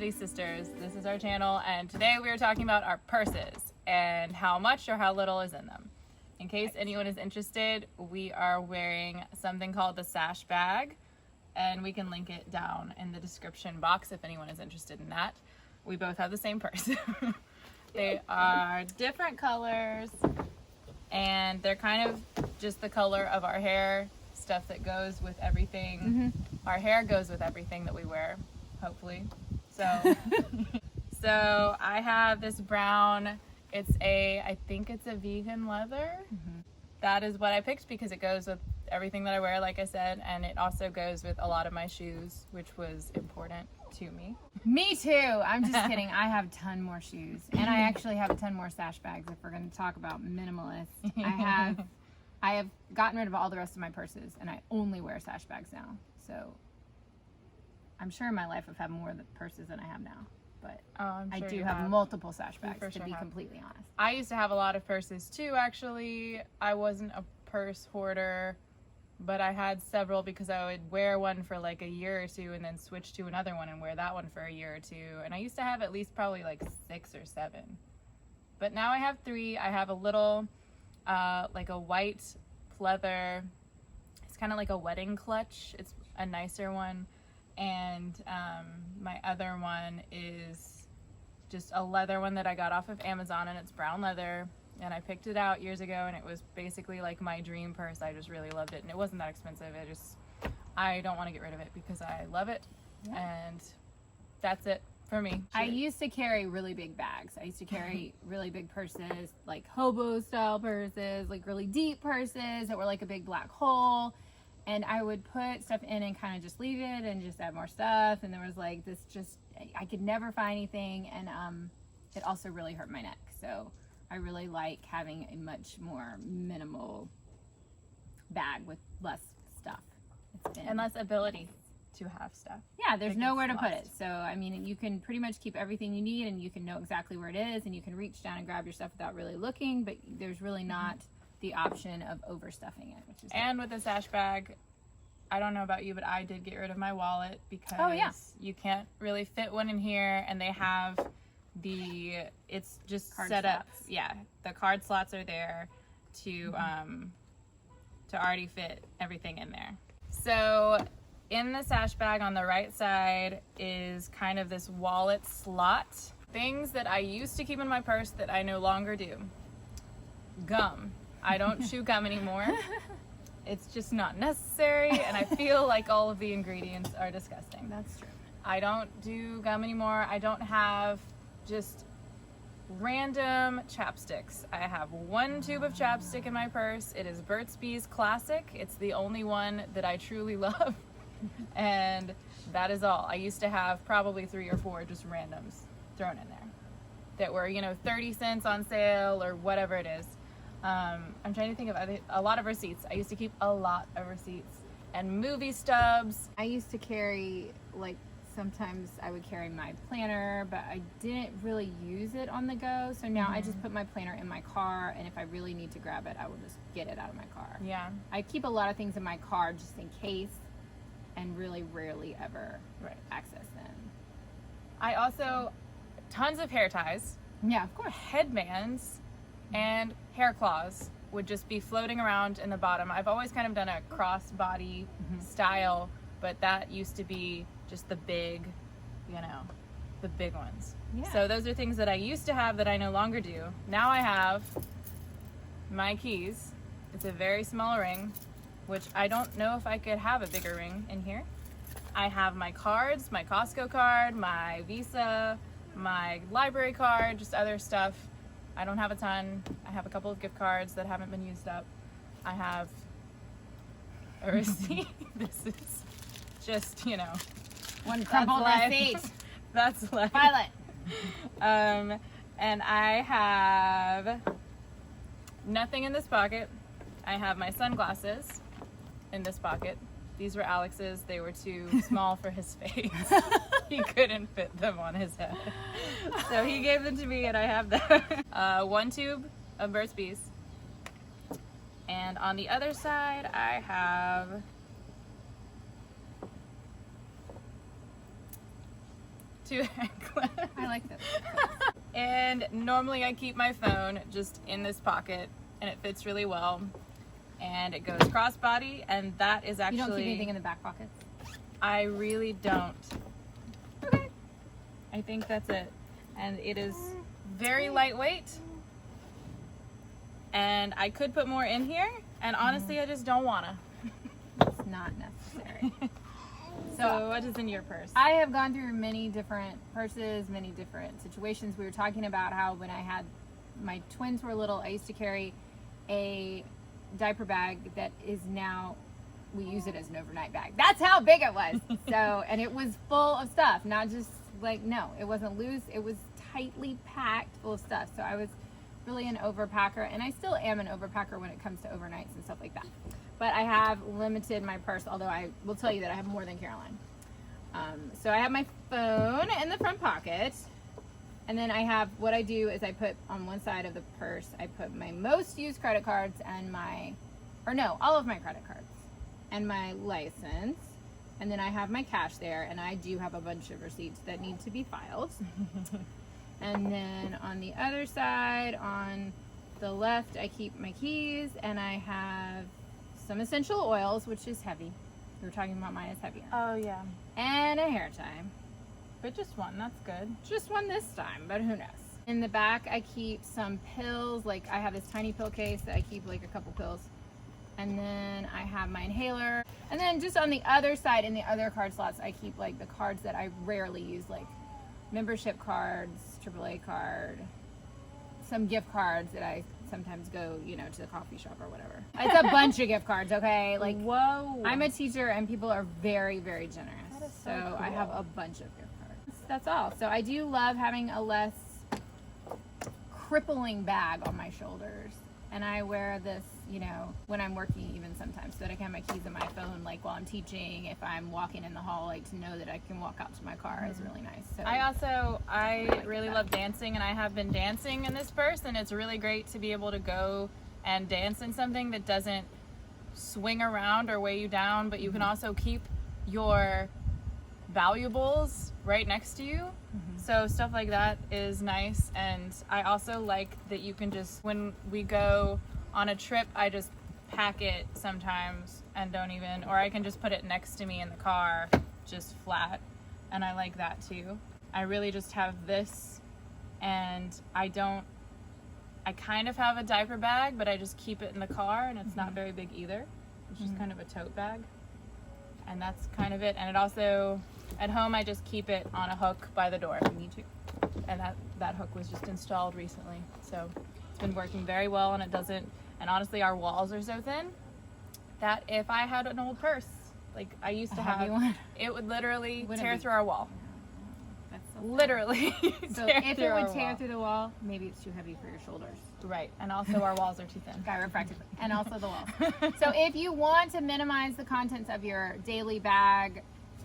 Curiosity Sisters. This is our channel, and today we are talking about our purses and how much or how little is in them. In case anyone is interested, we are wearing something called the Sash Bag, and we can link it down in the description box if anyone is interested in that. We both have the same purse. They are different colors, and they're kind of just the color of our hair, stuff that goes with everything. Our hair goes with everything that we wear, hopefully. So I have this brown, I think it's a vegan leather. That is what I picked because it goes with everything that I wear, like I said, and it also goes with a lot of my shoes, which was important to me. Me too. I'm just kidding. I have a ton more shoes, and I actually have a ton more sash bags if we're going to talk about minimalist. I have gotten rid of all the rest of my purses, and I only wear sash bags now. So I'm sure in my life I've had more purses than I have now, but I do have multiple sash bags, to be completely honest. I used to have a lot of purses too, actually. I wasn't a purse hoarder, but I had several because I would wear one for like a year or two and then switch to another one and wear that one for a year or two. And I used to have at least probably like 6 or 7. But now I have 3. I have a little, like a white pleather. It's kind of like a wedding clutch. It's a nicer one. And my other one is just a leather one that I got off of Amazon, and it's brown leather. And I picked it out years ago, and it was basically like my dream purse. I just really loved it, and it wasn't that expensive. I don't want to get rid of it because I love it, and that's it for me. I used to carry really big bags. I used to carry really big purses, like hobo style purses, like really deep purses that were like a big black hole. And I would put stuff in and kind of just leave it and just add more stuff. And there was like this I could never find anything, and it also really hurt my neck. So I really like having a much more minimal bag with less stuff. And less ability to have stuff. Yeah, there's nowhere to put it. So, I mean, you can pretty much keep everything you need, and you can know exactly where it is, and you can reach down and grab your stuff without really looking, but there's really not the option of overstuffing it. And with the sash bag, I don't know about you, but I did get rid of my wallet because you can't really fit one in here, and they have it's just card set slots. up. Yeah, the card slots are there to already fit everything in there. So in the sash bag on the right side is kind of this wallet slot. Things that I used to keep in my purse that I no longer do. Gum. I don't chew gum anymore. It's just not necessary, and I feel like all of the ingredients are disgusting. That's true. I don't do gum anymore. I don't have just random chapsticks. I have 1 tube of chapstick in my purse. It is Burt's Bees Classic. It's the only one that I truly love, and that is all. I used to have probably 3 or 4 just randoms thrown in there that were, 30 cents on sale or whatever it is. I'm trying to think of a lot of receipts. I used to keep a lot of receipts and movie stubs. I used to carry, like, sometimes I would carry my planner, but I didn't really use it on the go. So now I just put my planner in my car, and if I really need to grab it, I will just get it out of my car. Yeah. I keep a lot of things in my car just in case, and really rarely ever access them. I also, tons of hair ties. Yeah, of course. Headbands and hair claws would just be floating around in the bottom. I've always kind of done a crossbody style, but that used to be just the big, the big ones. Yeah. So those are things that I used to have that I no longer do. Now I have my keys. It's a very small ring, which I don't know if I could have a bigger ring in here. I have my cards, my Costco card, my Visa, my library card, just other stuff. I don't have a ton. I have a couple of gift cards that haven't been used up. I have a receipt. This is just, one crumpled receipt. That's life. Pilot. And I have nothing in this pocket. I have my sunglasses in this pocket. These were Alex's. They were too small for his face. He couldn't fit them on his head. So he gave them to me, and I have them. 1 tube of Burt's Bees. And on the other side, I have 2 hair clips. I like this. And normally I keep my phone just in this pocket, and it fits really well. And it goes crossbody, and that is actually... You don't keep anything in the back pockets? I really don't. Okay. I think that's it. And it is very lightweight. And I could put more in here, and honestly, I just don't wanna. It's not necessary. So what is in your purse? I have gone through many different purses, many different situations. We were talking about how when I had my twins were little, I used to carry a diaper bag that is now, we use it as an overnight bag. That's how big it was. So, and it was full of stuff, not just like, no, it wasn't loose. It was tightly packed full of stuff. So I was really an overpacker, and I still am an overpacker when it comes to overnights and stuff like that. But I have limited my purse, although I will tell you that I have more than Caroline. So I have my phone in the front pocket, and then I have, what I do is I put on one side of the purse, I put my most used credit cards and all of my credit cards and my license, and then I have my cash there, and I do have a bunch of receipts that need to be filed. And then on the other side, on the left, I keep my keys, and I have some essential oils, which is heavy. We were talking about mine is heavier. Oh, yeah. And a hair tie. But just one, that's good. Just one this time, but who knows. In the back, I keep some pills. Like, I have this tiny pill case that I keep like a couple pills. And then I have my inhaler. And then just on the other side, in the other card slots, I keep like the cards that I rarely use, like membership cards, AAA card, some gift cards that I sometimes go, to the coffee shop or whatever. It's a bunch of gift cards, okay? Like, whoa. I'm a teacher, and people are very, very generous. That is So cool. I have a bunch of gift cards. That's all. So I do love having a less crippling bag on my shoulders. And I wear this, when I'm working even sometimes, so that I can have my keys in my phone, like while I'm teaching. If I'm walking in the hall, like to know that I can walk out to my car is really nice. So I really love dancing, and I have been dancing in this purse, and it's really great to be able to go and dance in something that doesn't swing around or weigh you down, but you can also keep your valuables right next to you. So stuff like that is nice. And I also like that you can just, when we go on a trip, I just pack it sometimes and or I can just put it next to me in the car, just flat. And I like that too. I really just have this, and I kind of have a diaper bag, but I just keep it in the car, and it's not very big either. It's just kind of a tote bag. And that's kind of it. And it also, at home, I just keep it on a hook by the door. Me too. And that hook was just installed recently. So it's been working very well, and and honestly, our walls are so thin that if I had an old purse, like I used to have, it would literally tear through our wall. That's so literally. So if it would tear through the wall, maybe it's too heavy for your shoulders. Right. And also our walls are too thin. Chiropractic. And also the walls. So if you want to minimize the contents of your daily bag,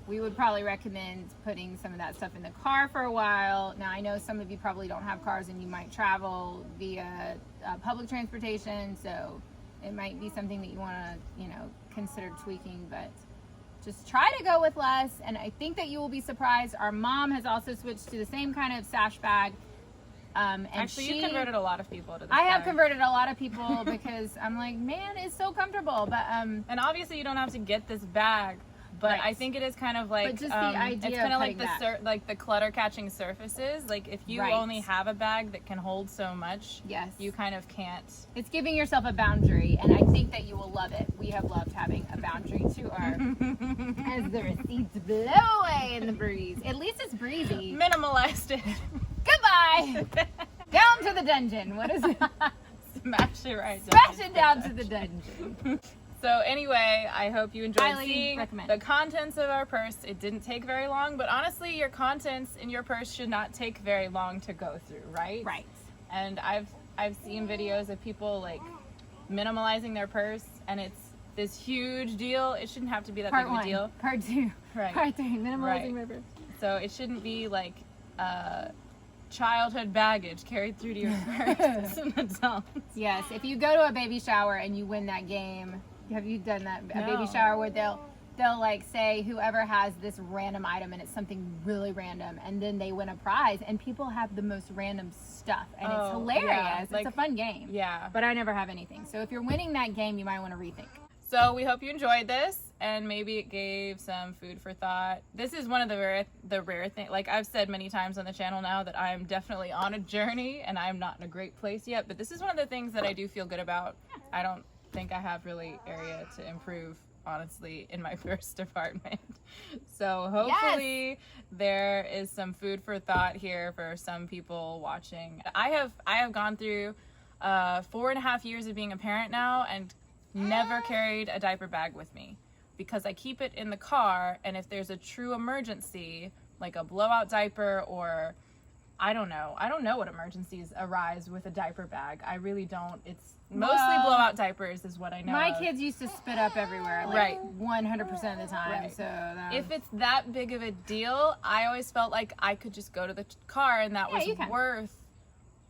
we would probably recommend putting some of that stuff in the car for a while. Now, I know some of you probably don't have cars, and you might travel via public transportation, so it might be something that you want to, consider tweaking, but just try to go with less. And I think that you will be surprised. Our mom has also switched to the same kind of sash bag. And actually, you converted a lot of people to this I have bag. converted a lot of people because I'm like, man, it's so comfortable. But and obviously, you don't have to get this bag. But right. I think it is kind of like, but just the idea it's kind of like back. the clutter catching surfaces. Like if you Right. only have a bag that can hold so much, yes, you kind of can't. It's giving yourself a boundary, and I think that you will love it. We have loved having a boundary to our, as the receipts blow away in the breeze. At least it's breezy. Minimalized it. Goodbye. Down to the dungeon. What is it? Smash it right Smash it down to the dungeon. So anyway, I hope you enjoyed Highly seeing recommend. the contents of our purse. It didn't take very long, but honestly, your contents in your purse should not take very long to go through, right? Right. And I've seen videos of people like minimalizing their purse, and it's this huge deal. It shouldn't have to be that Part big of a one. deal. Part two. Right. Part three. Minimalizing Right. my purse. So it shouldn't be like childhood baggage carried through to your purse as an adult. Yes. If you go to a baby shower and you win that game, have you done that? A baby No. shower where they'll like say whoever has this random item and it's something really random, and then they win a prize, and people have the most random stuff, and it's hilarious. Yeah, it's a fun game. Yeah. But I never have anything. So if you're winning that game, you might want to rethink. So we hope you enjoyed this, and maybe it gave some food for thought. This is one of the rare thing. Like I've said many times on the channel now, that I am definitely on a journey and I'm not in a great place yet. But this is one of the things that I do feel good about. I don't think I have really area to improve, honestly, in my purse department. So hopefully there is some food for thought here for some people watching. I have gone through 4.5 years of being a parent now, and never carried a diaper bag with me, because I keep it in the car, and if there's a true emergency, like a blowout diaper, or I don't know what emergencies arise with a diaper bag. I really don't. It's mostly blowout diapers is what I know. My kids used to spit up everywhere, like 100% of the time. Right. So if it's that big of a deal, I always felt like I could just go to the car, and that was worth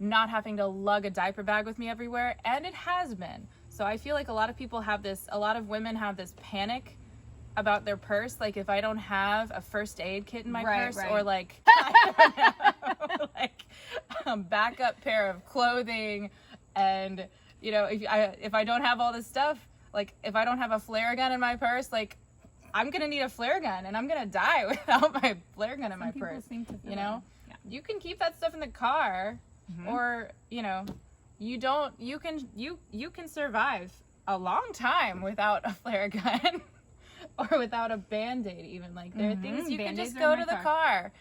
not having to lug a diaper bag with me everywhere, and it has been. So I feel like a lot of women have this panic about their purse. Like, if I don't have a first aid kit in my purse, or like, I don't know, like a backup pair of clothing, and you know, if I don't have all this stuff, like if I don't have a flare gun in my purse, like I'm gonna need a flare gun, and I'm gonna die without my flare gun in my purse. You know, you can keep that stuff in the car, or you know. You can survive a long time without a flare gun or without a Band-Aid even. Like, there are things you can just go to the car.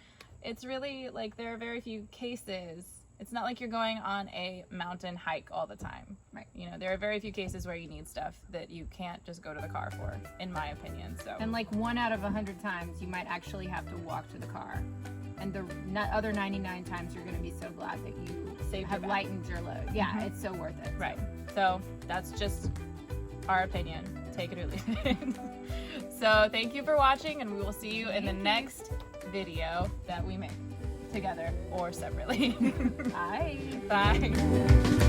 It's really like, there are very few cases. It's not like you're going on a mountain hike all the time. Right. You know, there are very few cases where you need stuff that you can't just go to the car for, in my opinion. So. And like 1 out of 100 times, you might actually have to walk to the car. And the other 99 times, you're going to be so glad that you have lightened your load. Yeah, it's so worth it. Right. So that's just our opinion. Take it or leave it. So thank you for watching, and we will see you in the next video that we make together or separately. Bye. Bye.